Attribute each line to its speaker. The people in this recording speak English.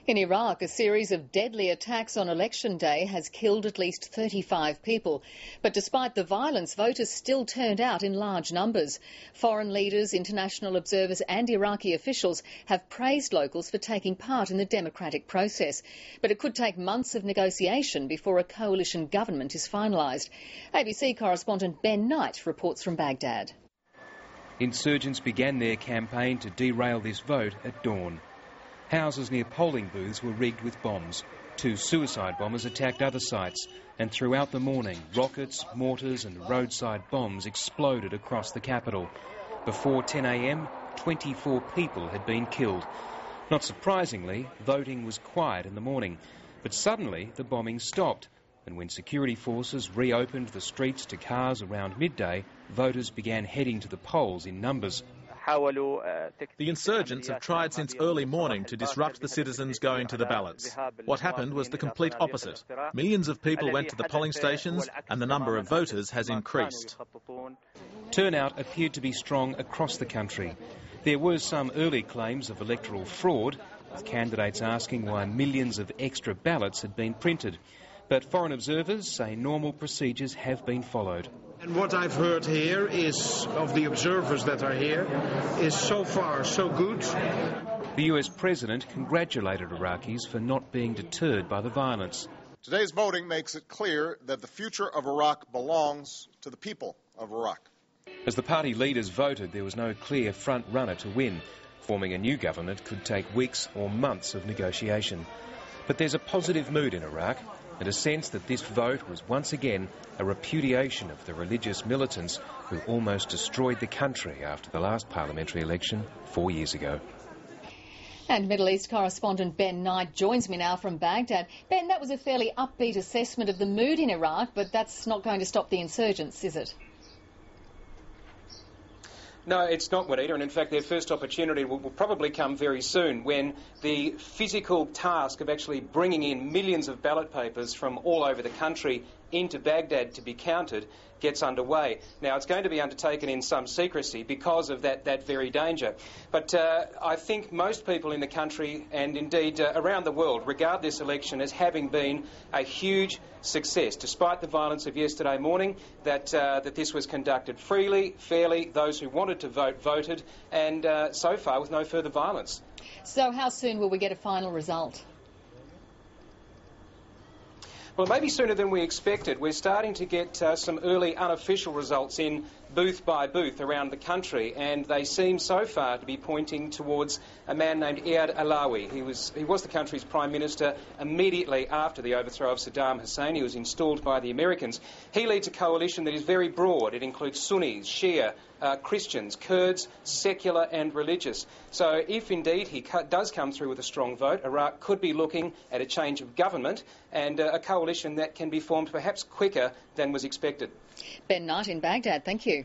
Speaker 1: In Iraq, a series of deadly attacks on election day has killed at least 35 people. But despite the violence, voters still turned out in large numbers. Foreign leaders, international observers and Iraqi officials have praised locals for taking part in the democratic process. But it could take months of negotiation before a coalition government is finalised. ABC correspondent Ben Knight reports from Baghdad.
Speaker 2: Insurgents began their campaign to derail this vote at dawn. Houses near polling booths were rigged with bombs. 2 suicide bombers attacked other sites, and throughout the morning, rockets, mortars and roadside bombs exploded across the capital. Before 10 a.m, 24 people had been killed. Not surprisingly, voting was quiet in the morning, but suddenly the bombing stopped, and when security forces reopened the streets to cars around midday, voters began heading to the polls in numbers.
Speaker 3: The insurgents have tried since early morning to disrupt the citizens going to the ballots. What happened was the complete opposite. Millions of people went to the polling stations and the number of voters has increased.
Speaker 2: Turnout appeared to be strong across the country. There were some early claims of electoral fraud, with candidates asking why millions of extra ballots had been printed. But foreign observers say normal procedures have been followed.
Speaker 4: And what I've heard here is, of the observers that are here, is so far so good.
Speaker 2: The US President congratulated Iraqis for not being deterred by the violence.
Speaker 5: Today's voting makes it clear that the future of Iraq belongs to the people of Iraq.
Speaker 2: As the party leaders voted, there was no clear front runner to win. Forming a new government could take weeks or months of negotiation. But there's a positive mood in Iraq, and a sense that this vote was once again a repudiation of the religious militants who almost destroyed the country after the last parliamentary election 4 years ago.
Speaker 1: And Middle East correspondent Ben Knight joins me now from Baghdad. Ben, that was a fairly upbeat assessment of the mood in Iraq, but that's not going to stop the insurgents, is it?
Speaker 6: No, it's not, Juanita, and in fact their first opportunity will probably come very soon when the physical task of actually bringing in millions of ballot papers from all over the country into Baghdad to be counted gets underway. Now, it's going to be undertaken in some secrecy because of that very danger. But I think most people in the country and indeed around the world regard this election as having been a huge success, despite the violence of yesterday morning, that this was conducted freely, fairly. Those who wanted to vote voted, and so far with no further violence.
Speaker 1: So how soon will we get a final result?
Speaker 6: Well, maybe sooner than we expected. We're starting to get some early unofficial results in booth by booth around the country, and they seem so far to be pointing towards a man named Iyad Alawi. He was the country's Prime Minister immediately after the overthrow of Saddam Hussein. He was installed by the Americans. He leads a coalition that is very broad. It includes Sunnis, Shia, Christians, Kurds, secular and religious. So if indeed he does come through with a strong vote, Iraq could be looking at a change of government and a coalition that can be formed perhaps quicker than was expected.
Speaker 1: Ben Knight in Baghdad, thank you.